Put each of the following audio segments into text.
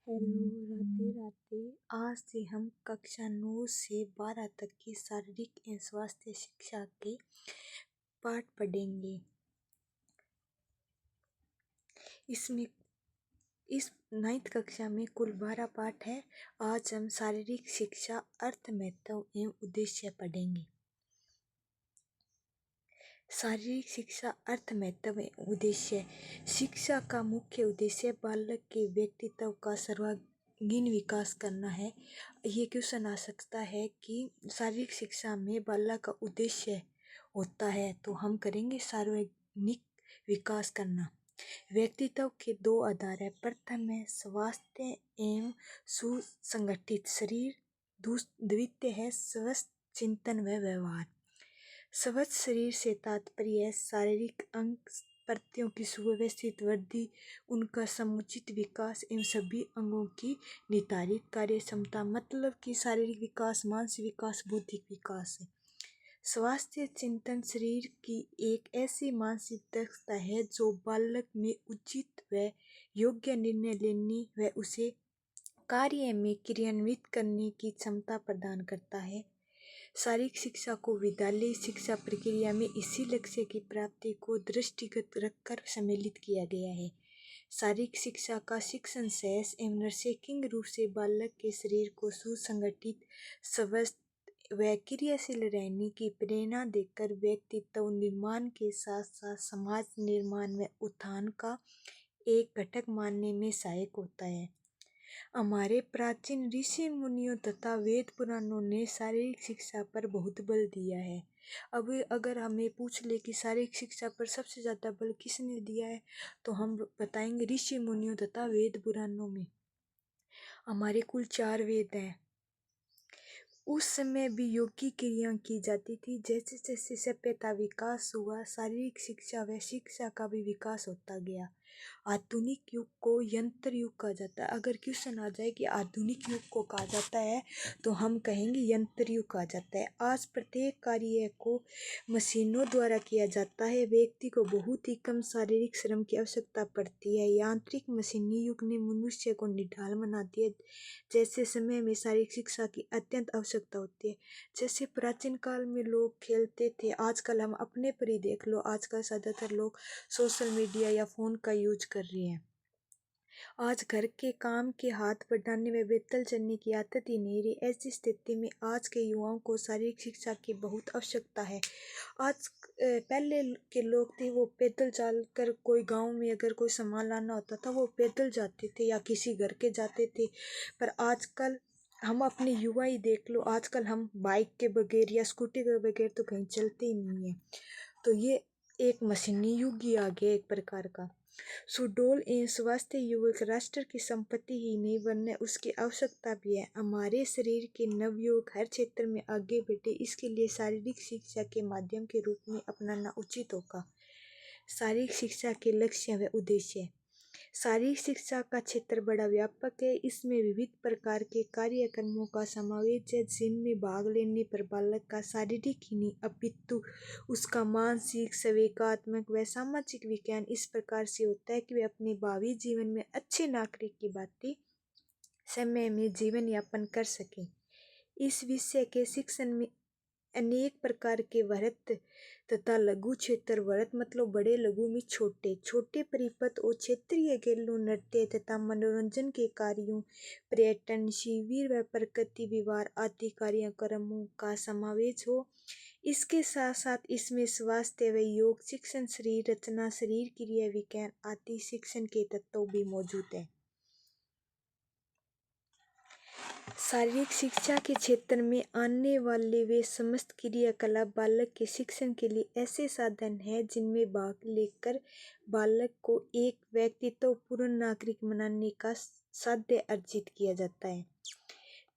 Hello, Radhe Radhe. आज से हम कक्षा 9 से 12 तक की शारीरिक एवं स्वास्थ्य शिक्षा के पाठ पढ़ेंगे। इसमें इस 9th कक्षा में कुल 12 पाठ है। आज हम शारीरिक शिक्षा, अर्थ, महत्व एवं उद्देश्य पढ़ेंगे। शारीरिक शिक्षा, अर्थ, महत्व एवं उद्देश्य। शिक्षा का मुख्य उद्देश्य बालक के व्यक्तित्व का सर्वांगीण विकास करना है। ये क्वेश्चन आ सकता है कि शारीरिक शिक्षा में बालक का उद्देश्य होता है, तो हम करेंगे सर्वांगीण विकास करना। व्यक्तित्व के दो आधार है। प्रथम है स्वास्थ्य एवं सुसंगठित शरीर, द्वितीय है स्वस्थ चिंतन व व्यवहार। स्वस्थ शरीर से तात्पर्य है शारीरिक अंग प्रत्ययों की सुव्यवस्थित वृद्धि, उनका समुचित विकास एवं सभी अंगों की निर्धारित कार्य क्षमता। मतलब कि शारीरिक विकास, मानसिक विकास, बौद्धिक विकास है। स्वास्थ्य चिंतन शरीर की एक ऐसी मानसिक दक्षता है जो बालक में उचित व योग्य निर्णय लेने व उसे कार्य में क्रियान्वित करने की क्षमता प्रदान करता है। शारीरिक शिक्षा को विद्यालय शिक्षा प्रक्रिया में इसी लक्ष्य की प्राप्ति को दृष्टिगत रखकर सम्मिलित किया गया है। शारीरिक शिक्षा का शिक्षण सहज एवं नैसर्गिक रूप से बालक के शरीर को सुसंगठित, स्वस्थ व क्रियाशील रहने की प्रेरणा देकर व्यक्तित्व निर्माण के साथ साथ समाज निर्माण व उत्थान का एक घटक मानने में सहायक होता है। हमारे प्राचीन ऋषि मुनियों तथा वेद पुराणों ने शारीरिक शिक्षा पर बहुत बल दिया है। अब अगर हमें पूछ ले कि शारीरिक शिक्षा पर सबसे ज्यादा बल किसने दिया है, तो हम बताएंगे ऋषि मुनियों तथा वेद पुराणों में। हमारे कुल 4 वेद हैं। उस समय भी योग की क्रिया की जाती थी। जैसे जैसे सभ्यता विकास हुआ, शारीरिक शिक्षा व शिक्षा का भी विकास होता गया। आधुनिक युग को यंत्र युग कहा जाता है। अगर क्वेश्चन आ जाए कि आधुनिक युग को कहा जाता है, तो हम कहेंगे यंत्र युग कहा जाता है। आज प्रत्येक कार्य को मशीनों द्वारा किया जाता है। व्यक्ति को बहुत ही कम शारीरिक श्रम की आवश्यकता पड़ती है। यांत्रिक मशीनी युग ने मनुष्य को निढाल बना दिया। जैसे समय में शारीरिक शिक्षा की अत्यंत आवश्यकता होती है। जैसे प्राचीन काल में लोग खेलते थे, आजकल हम अपने पर ही देख लो, आजकल ज़्यादातर लोग सोशल मीडिया या फ़ोन का यूज कर रहे हैं। आज घर के काम के हाथ बढ़ाने में बेतल चलने की आदत ही नहीं रही। ऐसी स्थिति में आज के युवाओं को शारीरिक शिक्षा की बहुत आवश्यकता है। आज पहले के लोग थे, वो पैदल चलकर, कोई गांव में अगर कोई सामान लाना होता था वो पैदल जाते थे या किसी घर के जाते थे। पर आजकल हम अपने युवा ही देख लो, आजकल हम बाइक के बगैर या स्कूटी के बगैर तो कहीं चलते ही नहीं है। तो ये एक मशीनी युग ही आ गया एक प्रकार का। सुडौल एवं स्वास्थ्य युवक राष्ट्र की संपत्ति ही नहीं बनने उसकी आवश्यकता भी है। हमारे शरीर के नवयुवक हर क्षेत्र में आगे बढ़े, इसके लिए शारीरिक शिक्षा के माध्यम के रूप में अपनाना उचित होगा। शारीरिक शिक्षा के लक्ष्य व उद्देश्य। शारीरिक शिक्षा का क्षेत्र बड़ा व्यापक है। इसमें विविध प्रकार के कार्यक्रमों का समावेश है, जिनमें भाग लेने पर बालक का शारीरिक ही नहीं अपितु उसका मानसिक, संवेगात्मक व सामाजिक विज्ञान इस प्रकार से होता है कि वे अपने भावी जीवन में अच्छे नागरिक की भांति समय में जीवन यापन कर सकें। इस विषय के शिक्षण में अनेक प्रकार के वृत्त तथा लघु क्षेत्र। वृत्त मतलब बड़े, लघु में छोटे छोटे परिपथ और क्षेत्रीय खेलों, नृत्य तथा मनोरंजन के कार्यों, पर्यटन शिविर व प्रकृति विहार आदि कार्यक्रमों का समावेश हो। इसके साथ साथ इसमें स्वास्थ्य व योग शिक्षण, शरीर रचना, शरीर क्रिया विज्ञान आदि शिक्षण के तत्व भी मौजूद है। शारीरिक शिक्षा के क्षेत्र में आने वाले वे समस्त क्रियाकलाप बालक के शिक्षण के लिए ऐसे साधन हैं जिनमें भाग लेकर बालक को एक व्यक्तित्व पूर्ण नागरिक बनाने का साध्य अर्जित किया जाता है।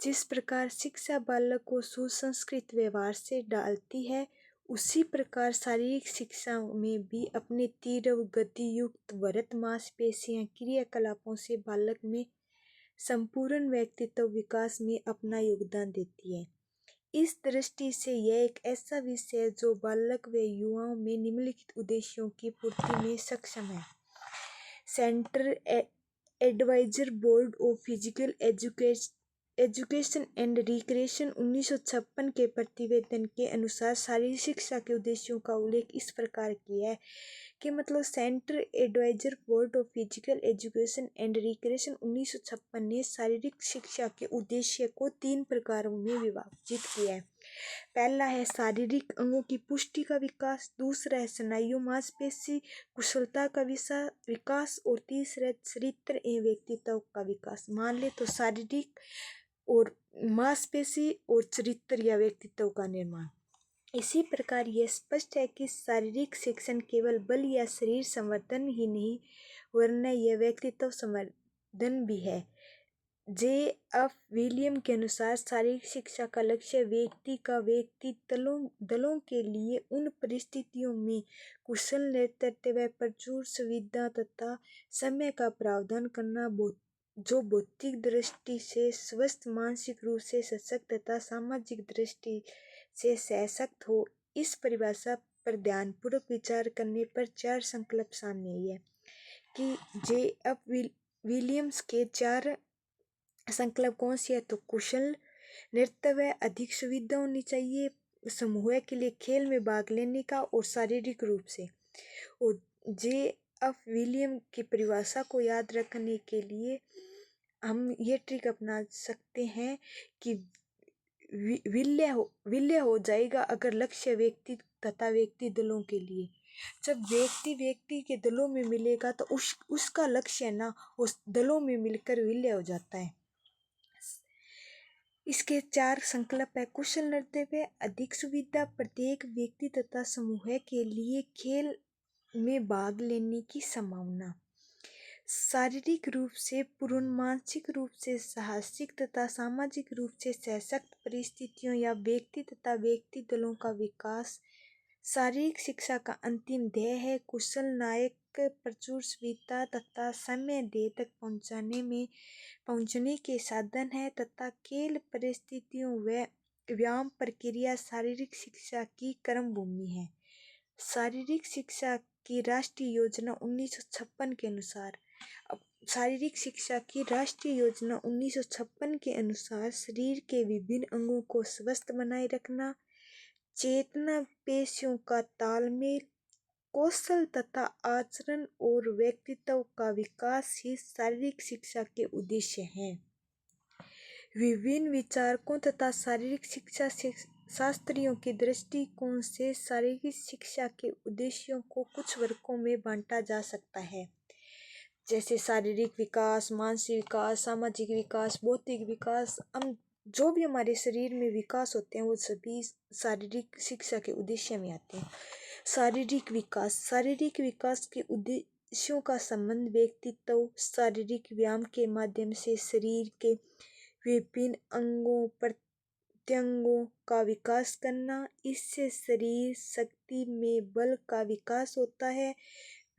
जिस प्रकार शिक्षा बालक को सुसंस्कृत व्यवहार से डालती है, उसी प्रकार शारीरिक शिक्षा में भी अपने तीव्र गति युक्त वृत्त मांसपेशियां क्रियाकलापों से बालक में संपूर्ण व्यक्तित्व विकास में अपना योगदान देती है। इस दृष्टि से यह एक ऐसा विषय है जो बालक व युवाओं में निम्नलिखित उद्देश्यों की पूर्ति में सक्षम है। Centre advisor board of physical education and recreation 1956 के प्रतिवेदन के अनुसार शारीरिक शिक्षा के उद्देश्यों का उल्लेख इस प्रकार किया है कि मतलब central advisor board of physical education and recreation 1956 ने शारीरिक शिक्षा के उद्देश्य को 3 प्रकारों में विभाजित किया है। पहला है शारीरिक अंगों की पुष्टि का विकास, दूसरा है स्नायु मांसपेशी कुशलता का विकास और तीसरा है चरित्र एवं व्यक्तित्व का विकास। मान ले तो शारीरिक और मांसपेशी और चरित्र या व्यक्तित्व का निर्माण। इसी प्रकार यह स्पष्ट है कि शारीरिक शिक्षण केवल बल या शरीर संवर्धन ही नहीं वरन यह व्यक्तित्व संवर्धन भी है। J.F. विलियम के अनुसार शारीरिक शिक्षा का लक्ष्य व्यक्ति का व्यक्ति दलों के लिए उन परिस्थितियों में कुशल नेतृत्व व प्रचुर सुविधा तथा समय का प्रावधान करना जो भौतिक दृष्टि से स्वस्थ, मानसिक रूप से सशक्त तथा सामाजिक दृष्टि से सशक्त हो। इस परिभाषा पर ध्यानपूर्वक विचार करने पर 4 संकल्प सामने आई है कि J.F. विलियम्स के 4 संकल्प कौन सी है। तो कुशल नेतृत्व, अधिक सुविधा होनी चाहिए, समूह के लिए खेल में भाग लेने का और शारीरिक रूप से। और J.F. विलियम की परिभाषा को याद रखने के लिए हम ये ट्रिक अपना सकते हैं कि विलय हो जाएगा अगर लक्ष्य व्यक्ति तथा व्यक्ति दलों के लिए। जब व्यक्ति के दलों में मिलेगा तो उसका लक्ष्य ना उस दलों में मिलकर विलय हो जाता है। इसके 4 संकल्प है। कुशल नेतृत्व, अधिक सुविधा, प्रत्येक व्यक्ति तथा समूह के लिए खेल में भाग लेने की संभावना, शारीरिक रूप से पूर्ण, मानसिक रूप से साहसिक तथा सामाजिक रूप से सशक्त परिस्थितियों या व्यक्ति तथा व्यक्ति दलों का विकास। शारीरिक शिक्षा का अंतिम ध्येय है कुशल नायक, प्रचुर सुविधा तथा समय ध्येय तक पहुंचने के साधन है तथा खेल परिस्थितियों व व्यायाम प्रक्रिया शारीरिक शिक्षा की कर्म भूमि है। शारीरिक शिक्षा की राष्ट्रीय योजना 1956 के अनुसार शारीरिक शिक्षा की राष्ट्रीय योजना 1956 के अनुसार शरीर के विभिन्न अंगों को स्वस्थ बनाए रखना, चेतना पेशियों का तालमेल, कौशल तथा आचरण और व्यक्तित्व का विकास ही शारीरिक शिक्षा के उद्देश्य हैं। विभिन्न विचारकों तथा शारीरिक शिक्षा शास्त्रियों के दृष्टिकोण से शारीरिक शिक्षा के उद्देश्यों को कुछ वर्गों में बांटा जा सकता है, जैसे शारीरिक विकास, मानसिक विकास, सामाजिक विकास, बौद्धिक विकास। हम जो भी हमारे शरीर में विकास होते हैं वो सभी शारीरिक शिक्षा के उद्देश्य में आते हैं। शारीरिक विकास के उद्देश्यों का संबंध व्यक्तित्व, शारीरिक व्यायाम के माध्यम से शरीर के विभिन्न अंगों प्रत्यंगों का विकास करना, इससे शरीर शक्ति में बल का विकास होता है,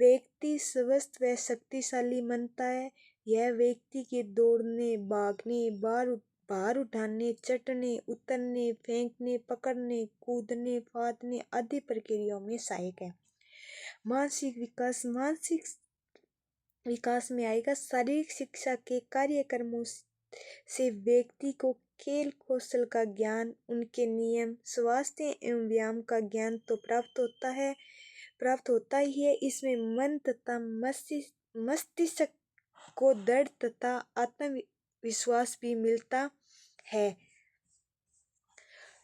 व्यक्ति स्वस्थ व शक्तिशाली बनता है। यह व्यक्ति के दौड़ने, भागने, भार उठाने, चढ़ने, उतरने, फेंकने, पकड़ने, कूदने, फांदने आदि प्रक्रियाओं में सहायक है। मानसिक विकास में आएगा शारीरिक शिक्षा के कार्यक्रमों से व्यक्ति को खेल कौशल का ज्ञान, उनके नियम, स्वास्थ्य एवं व्यायाम का ज्ञान तो प्राप्त होता ही है। इसमें मन तथा मस्तिष्क को दृढ़ तथा आत्मविश्वास भी मिलता है।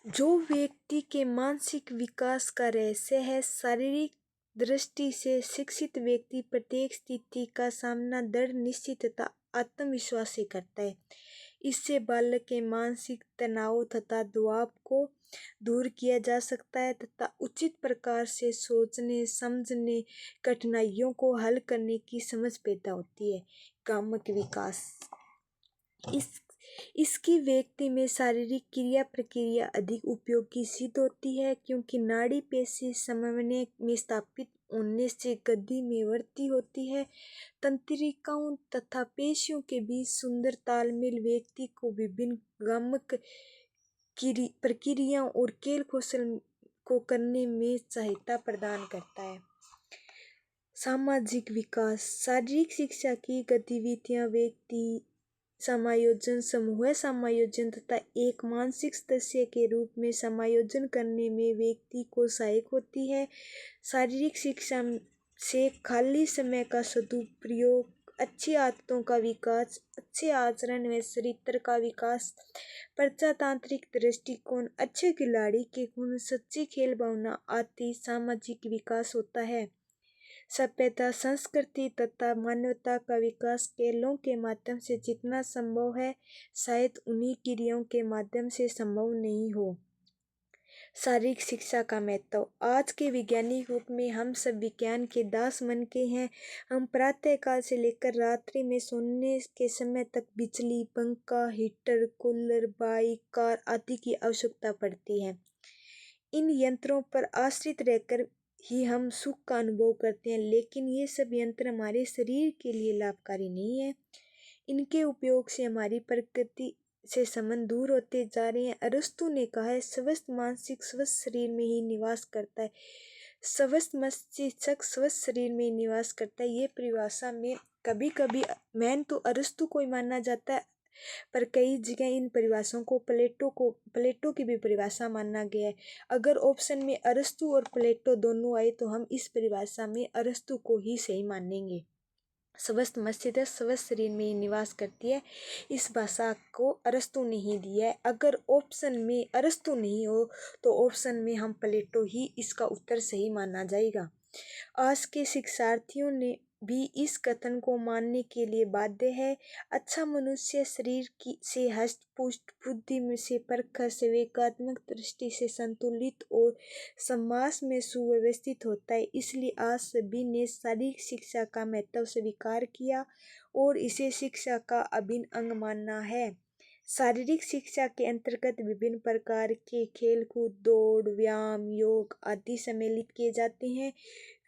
जो व्यक्ति के मानसिक विकास का रहस्य है। शारीरिक दृष्टि से शिक्षित व्यक्ति प्रत्येक स्थिति का सामना दृढ़ निश्चय तथा आत्मविश्वास से करता है। इससे बालक के मानसिक तनाव तथा दबाव को दूर किया जा सकता है तथा उचित प्रकार से सोचने, समझने, कठिनाइयों को हल करने की समझ पैदा होती है। कामक विकास, इसकी व्यक्ति में शारीरिक क्रिया प्रक्रिया अधिक उपयोगी सिद्ध होती है, क्योंकि नाड़ी पेशी समन्वय में स्थापित होने से गति में वृद्धि होती है। तंत्रिकाओं तथा पेशियों के बीच सुंदर तालमेल व्यक्ति को विभिन्न कामक प्रक्रियाओं और खेल कौशल को करने में सहायता प्रदान करता है। सामाजिक विकास। शारीरिक शिक्षा की गतिविधियां व्यक्ति समायोजन, समूह समायोजन तथा एक मानसिक सदस्य के रूप में समायोजन करने में व्यक्ति को सहायक होती है। शारीरिक शिक्षा से खाली समय का सदुपयोग, अच्छी आदतों का विकास, अच्छे आचरण व चरित्र का विकास, प्रजातांत्रिक दृष्टिकोण, अच्छे खिलाड़ी के गुण, सच्ची खेल भावना आदि सामाजिक विकास होता है। सभ्यता, संस्कृति तथा मानवता का विकास खेलों के माध्यम से जितना संभव है, शायद उन्हीं क्रियाओं के माध्यम से संभव नहीं हो। शारीरिक शिक्षा का महत्व। आज के वैज्ञानिक युग में हम सब विज्ञान के दास बन के हैं। हम प्रातःकाल से लेकर रात्रि में सोने के समय तक बिजली, पंखा, हीटर, कूलर, बाइक, कार आदि की आवश्यकता पड़ती है। इन यंत्रों पर आश्रित रहकर ही हम सुख का अनुभव करते हैं, लेकिन ये सब यंत्र हमारे शरीर के लिए लाभकारी नहीं है। इनके उपयोग से हमारी प्रकृति से संबंध दूर होते जा रहे हैं। अरस्तु ने कहा है, स्वस्थ मानसिक स्वस्थ शरीर में ही निवास करता है। स्वस्थ मस्तिष्क स्वस्थ शरीर में ही निवास करता है। ये परिभाषा में कभी कभी मैन तो अरस्तु को ही माना जाता है, पर कई जगह इन परिभाषाओं को प्लेटो की भी परिभाषा माना गया है। अगर ऑप्शन में अरस्तु और प्लेटो दोनों आए तो हम इस परिभाषा में अरस्तु को ही सही मानेंगे। स्वस्थ मस्तिष्क स्वस्थ शरीर में ही निवास करती है, इस भाषा को अरस्तु ने ही दिया है। अगर ऑप्शन में अरस्तु नहीं हो तो ऑप्शन में हम प्लेटो ही इसका उत्तर सही माना जाएगा। आज के शिक्षार्थियों ने भी इस कथन को मानने के लिए बाध्य है। अच्छा मनुष्य शरीर की से हष्ट पुष्ट, बुद्धि में से प्रखर, विवेकात्मक दृष्टि से संतुलित और समाज में सुव्यवस्थित होता है। इसलिए आज सभी ने शारीरिक शिक्षा का महत्व स्वीकार किया और इसे शिक्षा का अभिन्न अंग मानना है। शारीरिक शिक्षा के अंतर्गत विभिन्न प्रकार के खेलकूद, दौड़, व्यायाम, योग आदि सम्मिलित किए जाते हैं।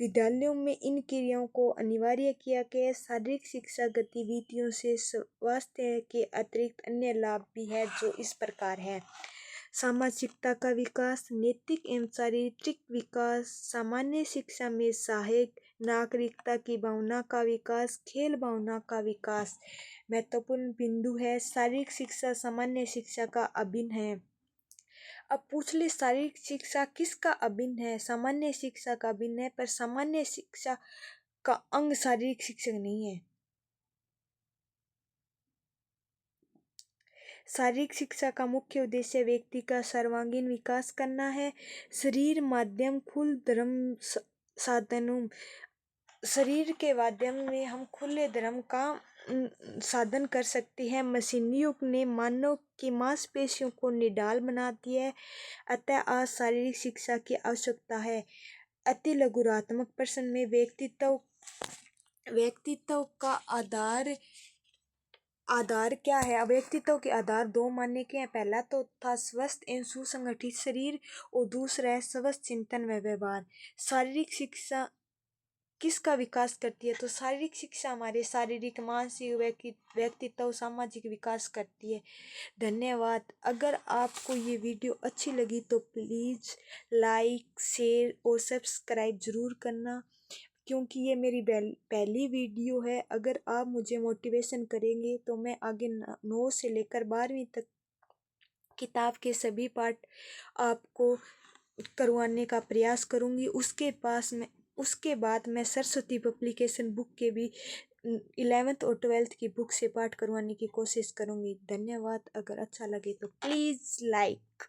विद्यालयों में इन क्रियाओं को अनिवार्य किया गया है। शारीरिक शिक्षा गतिविधियों से स्वास्थ्य के अतिरिक्त अन्य लाभ भी है, जो इस प्रकार है। सामाजिकता का विकास, नैतिक एवं चारित्रिक विकास, सामान्य शिक्षा में सहायक, नागरिकता की भावना का विकास, खेल भावना का विकास महत्वपूर्ण बिंदु है। शारीरिक शिक्षा सामान्य शिक्षा का अभिन्न है। अब पूछ ले, शारीरिक शिक्षा किसका अभिन्न है? सामान्य शिक्षा का अभिन्न है, पर सामान्य शिक्षा का अंग शारीरिक शिक्षा नहीं है। शारीरिक शिक्षा का मुख्य उद्देश्य व्यक्ति का सर्वांगीण विकास करना है। शरीर माध्यम खुल धर्म साधनों, शरीर के माध्यम में हम खुले धर्म का साधन कर सकते हैं। मशीनी युग ने मानव की मांसपेशियों को निढाल बना दिया है, अतः आज शारीरिक शिक्षा की आवश्यकता है। अति लघुरात्मक प्रश्न में व्यक्तित्व का आधार क्या है? व्यक्तित्व के आधार दो मानने के हैं। पहला तो था स्वस्थ एवं सुसंगठित शरीर और दूसरा है स्वस्थ चिंतन व व्यवहार। शारीरिक शिक्षा किसका विकास करती है? तो शारीरिक शिक्षा हमारे शारीरिक, मानसिक, व्यक्तित्व, सामाजिक विकास करती है। धन्यवाद। अगर आपको ये वीडियो अच्छी लगी तो प्लीज़ लाइक, शेयर और सब्सक्राइब ज़रूर करना, क्योंकि ये मेरी पहली वीडियो है। अगर आप मुझे मोटिवेशन करेंगे तो मैं आगे 9 से लेकर 12वीं तक किताब के सभी पाठ आपको करवाने का प्रयास करूँगी। उसके बाद मैं सरस्वती पब्लिकेशन बुक के भी 11th और 12th की बुक से पाठ करवाने की कोशिश करूँगी। धन्यवाद। अगर अच्छा लगे तो प्लीज़ लाइक।